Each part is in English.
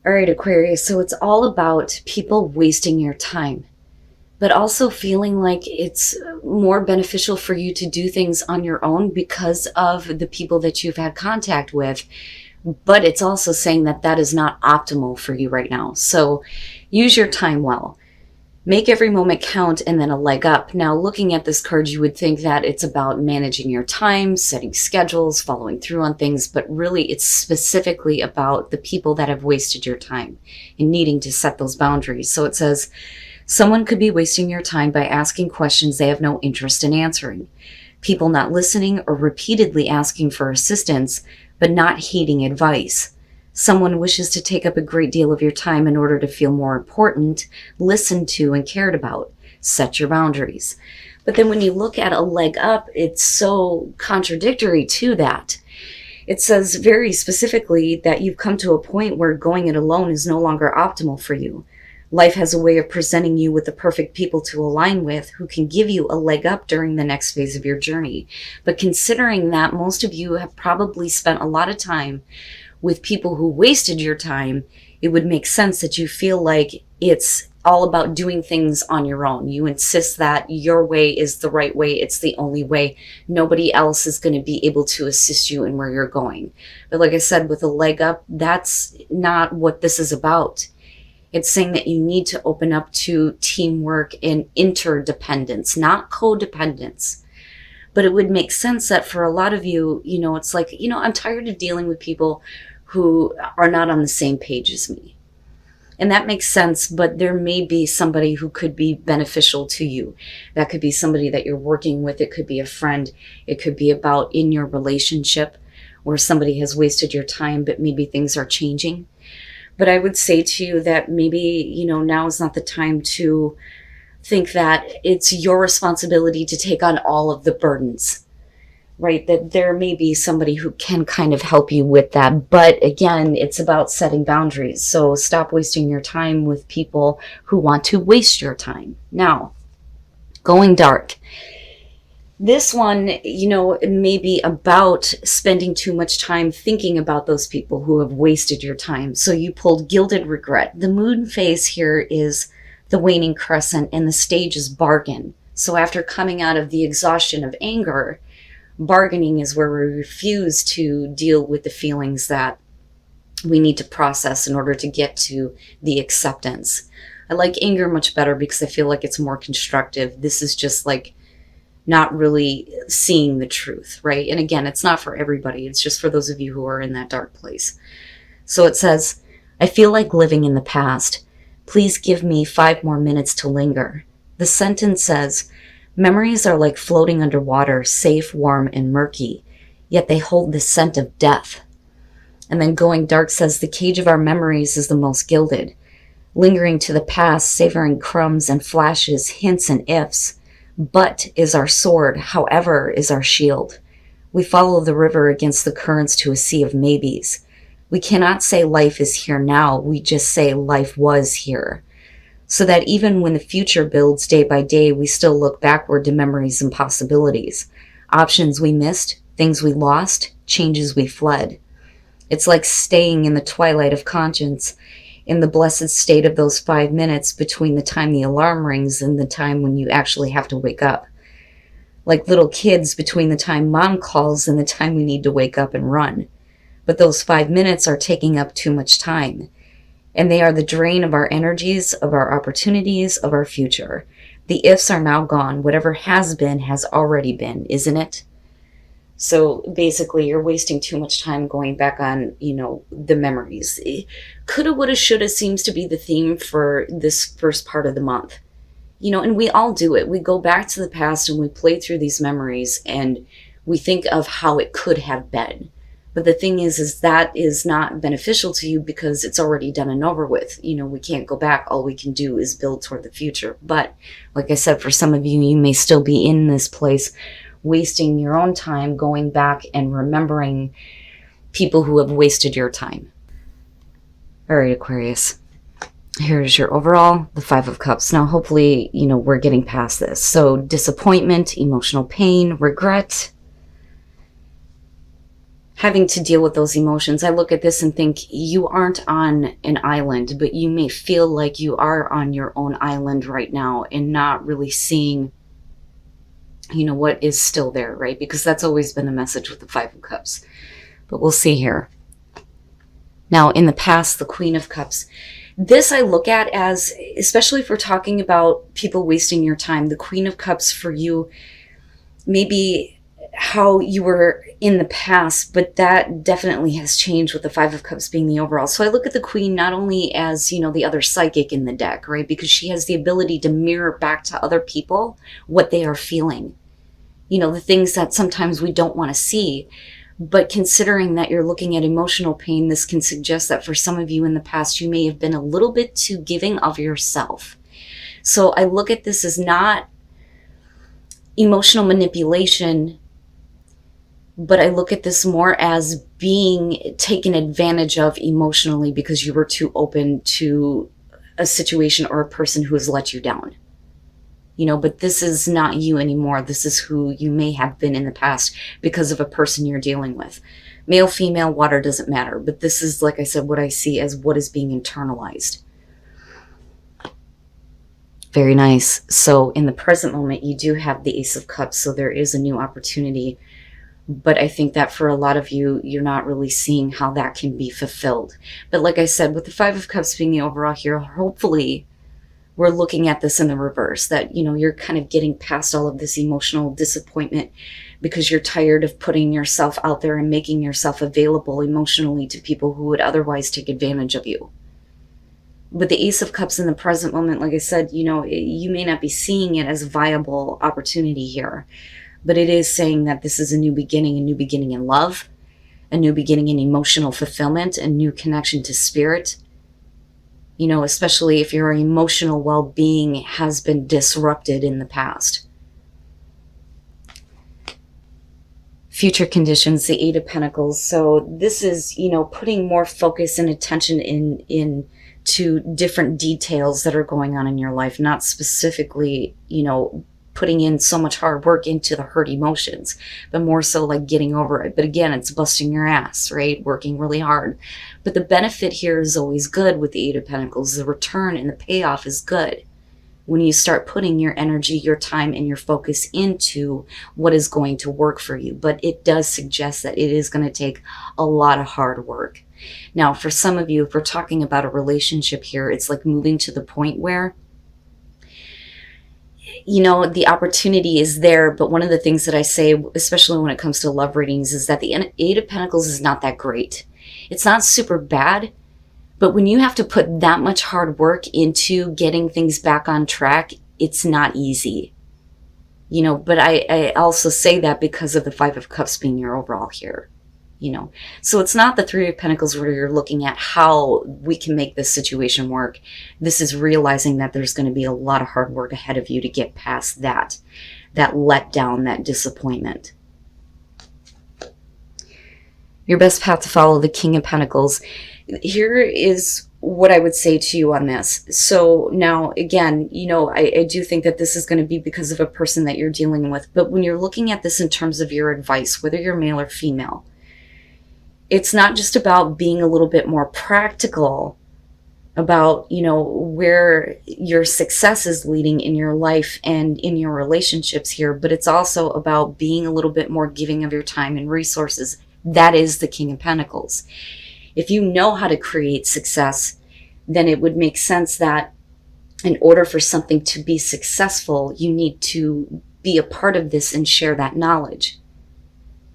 All right, Aquarius. So it's all about people wasting your time, but also feeling like it's more beneficial for you to do things on your own because of the people that you've had contact with. But it's also saying that that is not optimal for you right now. So use your time well. Make every moment count and then a leg up. Now, looking at this card, you would think that it's about managing your time, setting schedules, following through on things, but really it's specifically about the people that have wasted your time and needing to set those boundaries. So it says, someone could be wasting your time by asking questions they have no interest in answering. People not listening or repeatedly asking for assistance, but not heeding advice. Someone wishes to take up a great deal of your time in order to feel more important, listened to, and cared about. Set your boundaries. But then when you look at a leg up, it's so contradictory to that. It says very specifically that you've come to a point where going it alone is no longer optimal for you. Life has a way of presenting you with the perfect people to align with who can give you a leg up during the next phase of your journey. But considering that most of you have probably spent a lot of time with people who wasted your time, it would make sense that you feel like it's all about doing things on your own. You insist that your way is the right way. It's the only way. Nobody else is going to be able to assist you in where you're going. But like I said, with a leg up, that's not what this is about. It's saying that you need to open up to teamwork and interdependence, not codependence. But it would make sense that for a lot of you, it's like, I'm tired of dealing with people who are not on the same page as me. And that makes sense, but there may be somebody who could be beneficial to you. That could be somebody that you're working with. It could be a friend. It could be about in your relationship where somebody has wasted your time, but maybe things are changing. But I would say to you that maybe, now is not the time to think that it's your responsibility to take on all of the burdens, right? That there may be somebody who can kind of help you with that. But again, it's about setting boundaries. So stop wasting your time with people who want to waste your time. Now, going dark. This one, it may be about spending too much time thinking about those people who have wasted your time. So you pulled gilded regret. The moon phase here is the waning crescent, and the stage is bargain. So after coming out of the exhaustion of anger, bargaining is where we refuse to deal with the feelings that we need to process in order to get to the acceptance. I like anger much better because I feel like it's more constructive. This is just like not really seeing the truth, right? And again, it's not for everybody. It's just for those of you who are in that dark place. So it says, I feel like living in the past. Please give me 5 more minutes to linger. The sentence says, memories are like floating underwater, safe, warm, and murky, yet they hold the scent of death. And then going dark says, the cage of our memories is the most gilded. Lingering to the past, savoring crumbs and flashes, hints and ifs. But is our sword, however is our shield. We follow the river against the currents to a sea of maybes. We cannot say life is here now, we just say life was here. So that even when the future builds day by day, we still look backward to memories and possibilities. Options we missed, things we lost, changes we fled. It's like staying in the twilight of conscience, in the blessed state of those 5 minutes between the time the alarm rings and the time when you actually have to wake up. Like little kids between the time mom calls and the time we need to wake up and run. But those 5 minutes are taking up too much time. And they are the drain of our energies, of our opportunities, of our future. The ifs are now gone. Whatever has already been, isn't it? So basically, you're wasting too much time going back on, the memories. Coulda, woulda, shoulda seems to be the theme for this first part of the month. And we all do it. We go back to the past and we play through these memories and we think of how it could have been. But the thing is that is not beneficial to you because it's already done and over with. We can't go back. All we can do is build toward the future. But like I said, for some of you, you may still be in this place wasting your own time going back and remembering people who have wasted your time. All right, Aquarius. Here's your overall, the 5 of Cups. Now, hopefully, we're getting past this. So disappointment, emotional pain, regret. having to deal with those emotions. I look at this and think you aren't on an island, but you may feel like you are on your own island right now and not really seeing, you know, what is still there, right? Because that's always been the message with the Five of Cups. But we'll see here. Now, in the past, the Queen of Cups. This I look at as, especially if we're talking about people wasting your time, the Queen of Cups for you, maybe how you were in the past, but that definitely has changed with the Five of Cups being the overall. So I look at the Queen not only as, you know, the other psychic in the deck, right? Because she has the ability to mirror back to other people what they are feeling. You know, the things that sometimes we don't want to see. But considering that you're looking at emotional pain, this can suggest that for some of you in the past, you may have been a little bit too giving of yourself. So I look at this as not emotional manipulation, but I look at this more as being taken advantage of emotionally because you were too open to a situation or a person who has let you down. You know, but this is not you anymore. This is who you may have been in the past because of a person you're dealing with. Male, female, water, doesn't matter. But this is, like I said, what I see as what is being internalized. Very nice. So in the present moment, you do have the Ace of Cups. So there is a new opportunity. But I think that for a lot of you, you're not really seeing how that can be fulfilled. But like I said, with the Five of Cups being the overall here, hopefully we're looking at this in the reverse, that, you know, you're kind of getting past all of this emotional disappointment because you're tired of putting yourself out there and making yourself available emotionally to people who would otherwise take advantage of you. With the Ace of Cups in the present moment, like I said, you know, you may not be seeing it as a viable opportunity here, but it is saying that this is a new beginning in love, a new beginning in emotional fulfillment, a new connection to spirit. You know, especially if your emotional well-being has been disrupted in the past. Future conditions, the Eight of Pentacles. So this is, you know, putting more focus and attention into different details that are going on in your life, not specifically, you know, putting in so much hard work into the hurt emotions, but more so like getting over it. But again, it's busting your ass, right? Working really hard. But the benefit here is always good with the Eight of Pentacles. The return and the payoff is good when you start putting your energy, your time, and your focus into what is going to work for you. But it does suggest that it is going to take a lot of hard work. Now, for some of you, if we're talking about a relationship here, it's like moving to the point where, you know, the opportunity is there, but one of the things that I say, especially when it comes to love readings, is that the Eight of Pentacles is not that great. It's not super bad, but when you have to put that much hard work into getting things back on track, it's not easy. You know, but I also say that because of the Five of Cups being your overall here. You know, so it's not the Three of Pentacles where you're looking at how we can make this situation work. This is realizing that there's going to be a lot of hard work ahead of you to get past that letdown, that disappointment. Your best path to follow, the King of Pentacles. Here is what I would say to you on this. So now, again, you know, I do think that this is going to be because of a person that you're dealing with. But when you're looking at this in terms of your advice, whether you're male or female, it's not just about being a little bit more practical about, you know, where your success is leading in your life and in your relationships here, but it's also about being a little bit more giving of your time and resources. That is the King of Pentacles. If you know how to create success, then it would make sense that in order for something to be successful, you need to be a part of this and share that knowledge.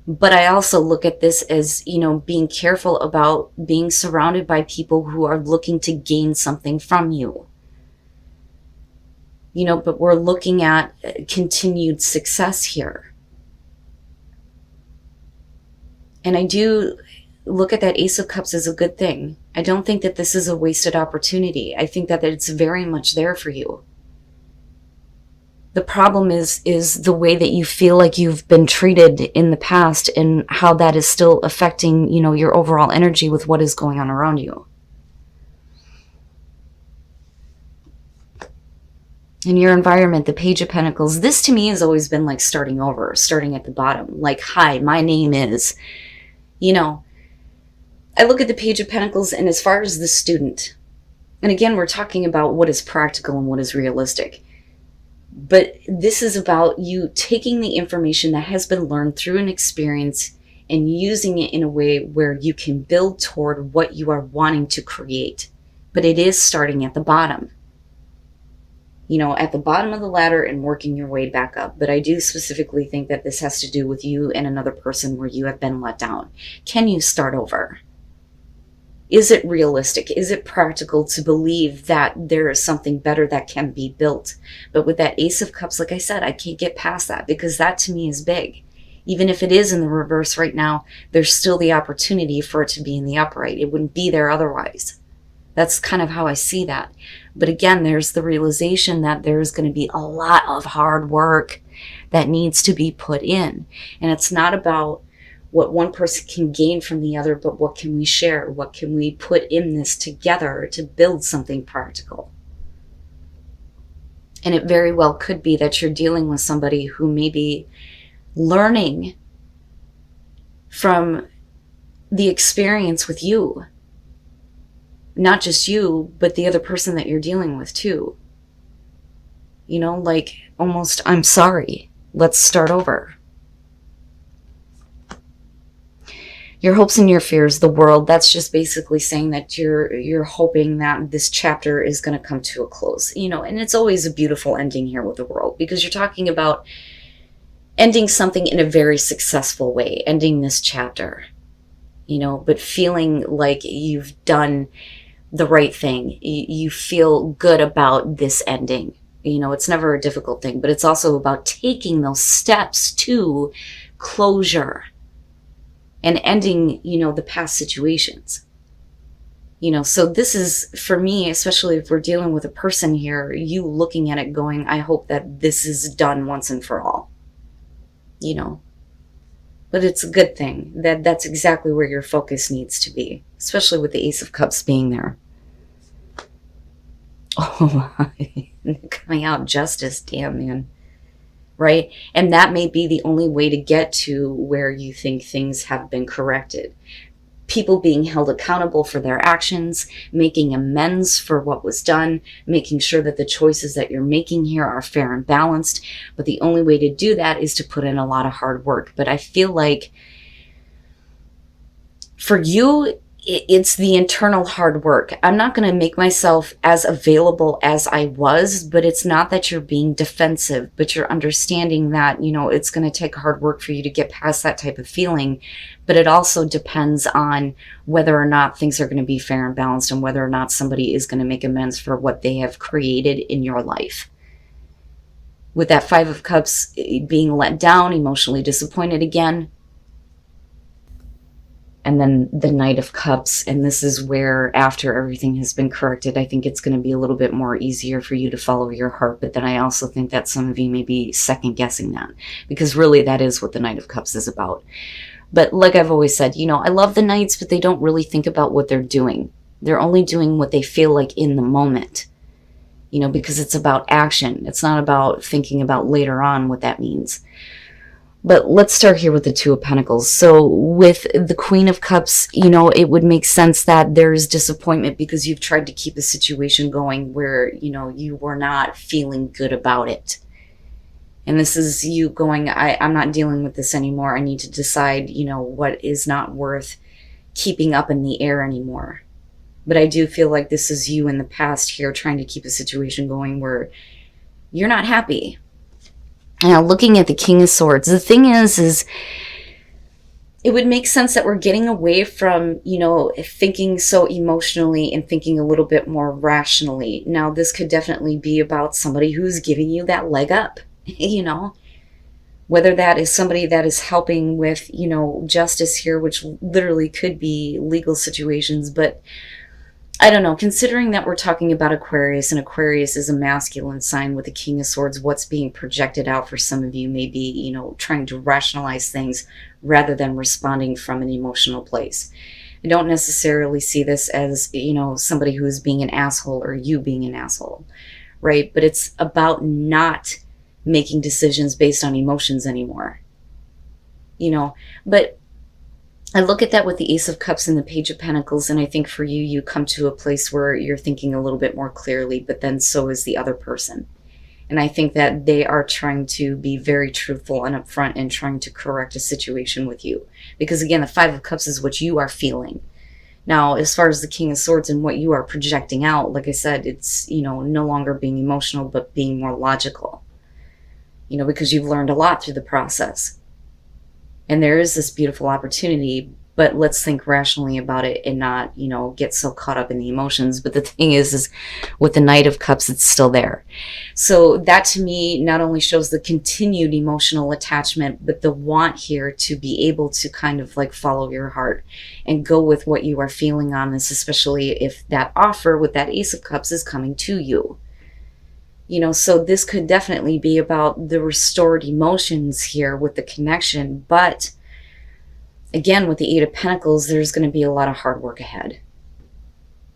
But I also look at this as, you know, being careful about being surrounded by people who are looking to gain something from you. You know, but we're looking at continued success here. And I do look at that Ace of Cups as a good thing. I don't think that this is a wasted opportunity. I think that it's very much there for you. The problem is the way that you feel like you've been treated in the past and how that is still affecting, you know, your overall energy with what is going on around you. In your environment, the Page of Pentacles, this to me has always been like starting over, starting at the bottom. Like, hi, my name is, You know, I look at the Page of Pentacles, and as far as the student, and again, we're talking about what is practical and what is realistic. But this is about you taking the information that has been learned through an experience and using it in a way where you can build toward what you are wanting to create. But it is starting at the bottom. You know, at the bottom of the ladder and working your way back up. But I do specifically think that this has to do with you and another person where you have been let down. Can you start over? Is it realistic? Is it practical to believe that there is something better that can be built? But with that Ace of Cups, like I said, I can't get past that because that to me is big. Even if it is in the reverse right now, there's still the opportunity for it to be in the upright. It wouldn't be there otherwise. That's kind of how I see that. But again, there's the realization that there's going to be a lot of hard work that needs to be put in. And it's not about what one person can gain from the other, but what can we share? What can we put in this together to build something practical? And it very well could be that you're dealing with somebody who may be learning from the experience with you. Not just you, but the other person that you're dealing with too. You know, like almost, I'm sorry, let's start over. Your hopes and your fears, the world, that's just basically saying that you're hoping that this chapter is going to come to a close. You know, and it's always a beautiful ending here with the world because you're talking about ending something in a very successful way, ending this chapter, you know, but feeling like you've done the right thing. You feel good about this ending. You know, it's never a difficult thing, but it's also about taking those steps to closure and ending, you know, the past situations. You know, so this is, for me, especially if we're dealing with a person here, you looking at it going, I hope that this is done once and for all. You know, but it's a good thing. That's exactly where your focus needs to be, especially with the Ace of Cups being there. Oh, coming out justice, damn, man. Right? And that may be the only way to get to where you think things have been corrected. People being held accountable for their actions, making amends for what was done, making sure that the choices that you're making here are fair and balanced. But the only way to do that is to put in a lot of hard work. But I feel like for you, it's the internal hard work. I'm not going to make myself as available as I was, but it's not that you're being defensive, but you're understanding that, you know, it's going to take hard work for you to get past that type of feeling. But it also depends on whether or not things are going to be fair and balanced and whether or not somebody is going to make amends for what they have created in your life. With that Five of Cups, being let down, emotionally disappointed again. And then the Knight of Cups, and this is where after everything has been corrected, I think it's going to be a little bit more easier for you to follow your heart. But then I also think that some of you may be second guessing that, because really that is what the Knight of Cups is about. But like I've always said, you know, I love the Knights, but they don't really think about what they're doing. They're only doing what they feel like in the moment, you know, because it's about action. It's not about thinking about later on what that means. But let's start here with the Two of Pentacles. So with the Queen of Cups, you know, it would make sense that there's disappointment because you've tried to keep a situation going where, you know, you were not feeling good about it. And this is you going, I'm not dealing with this anymore. I need to decide, you know, what is not worth keeping up in the air anymore. But I do feel like this is you in the past here trying to keep a situation going where you're not happy. Now, looking at the King of Swords, the thing is it would make sense that we're getting away from, you know, thinking so emotionally and thinking a little bit more rationally. Now, this could definitely be about somebody who's giving you that leg up, you know, whether that is somebody that is helping with, you know, justice here, which literally could be legal situations, but I don't know, considering that we're talking about Aquarius, and Aquarius is a masculine sign with the King of Swords, what's being projected out for some of you may be, you know, trying to rationalize things rather than responding from an emotional place. I don't necessarily see this as, you know, somebody who is being an asshole or you being an asshole, right? But it's about not making decisions based on emotions anymore, you know, but I look at that with the Ace of Cups and the Page of Pentacles, and I think for you, you come to a place where you're thinking a little bit more clearly, but then so is the other person. And I think that they are trying to be very truthful and upfront and trying to correct a situation with you. Because again, the Five of Cups is what you are feeling. Now, as far as the King of Swords and what you are projecting out, like I said, it's, no longer being emotional, but being more logical. Because you've learned a lot through the process. And there is this beautiful opportunity, but let's think rationally about it and not, get so caught up in the emotions. But the thing is with the Knight of Cups, it's still there. So that to me not only shows the continued emotional attachment, but the want here to be able to kind of like follow your heart and go with what you are feeling on this, especially if that offer with that Ace of Cups is coming to you. So this could definitely be about the restored emotions here with the connection, but again, with the Eight of Pentacles, there's going to be a lot of hard work ahead.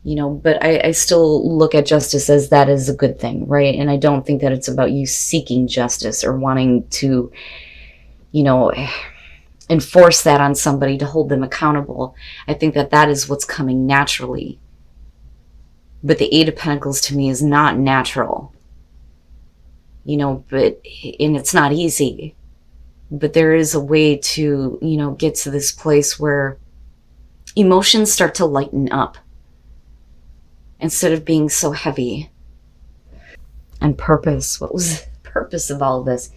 But I still look at justice as that is a good thing, right? And I don't think that it's about you seeking justice or wanting to, enforce that on somebody to hold them accountable. I think that that is what's coming naturally. But the Eight of Pentacles to me is not natural. And it's not easy. But there is a way to, get to this place where emotions start to lighten up instead of being so heavy. And purpose. What was the purpose of all of this?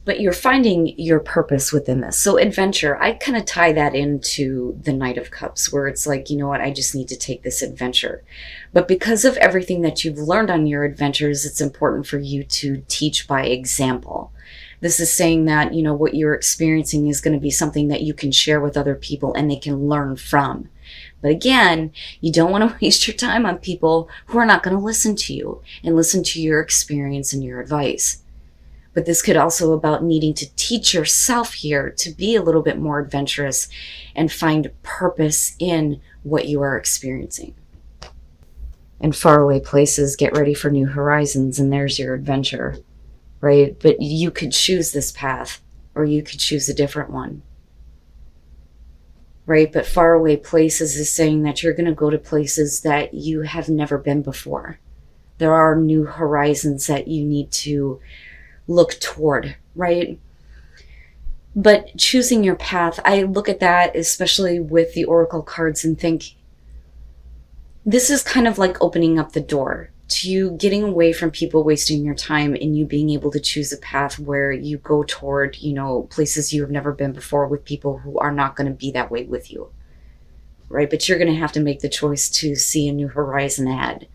But you're finding your purpose within this. So adventure, I kind of tie that into the Knight of Cups, where it's like, I just need to take this adventure. But because of everything that you've learned on your adventures, it's important for you to teach by example. This is saying that, what you're experiencing is going to be something that you can share with other people and they can learn from. But again, you don't want to waste your time on people who are not going to listen to you and listen to your experience and your advice. But this could also about needing to teach yourself here to be a little bit more adventurous and find purpose in what you are experiencing. In faraway places, get ready for new horizons, and there's your adventure, right? But you could choose this path, or you could choose a different one, right? But faraway places is saying that you're going to go to places that you have never been before. There are new horizons that you need to look toward, right? But choosing your path, I look at that, especially with the Oracle cards, and think this is kind of like opening up the door to you getting away from people wasting your time and you being able to choose a path where you go toward, places you have never been before with people who are not going to be that way with you, right? But you're going to have to make the choice to see a new horizon ahead.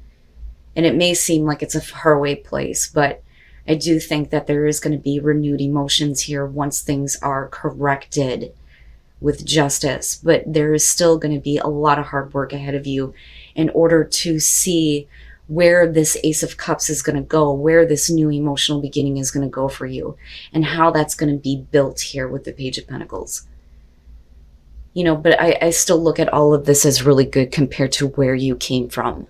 And it may seem like it's a faraway place, but I do think that there is going to be renewed emotions here once things are corrected with justice. But there is still going to be a lot of hard work ahead of you in order to see where this Ace of Cups is going to go, where this new emotional beginning is going to go for you, and how that's going to be built here with the Page of Pentacles. But I still look at all of this as really good compared to where you came from.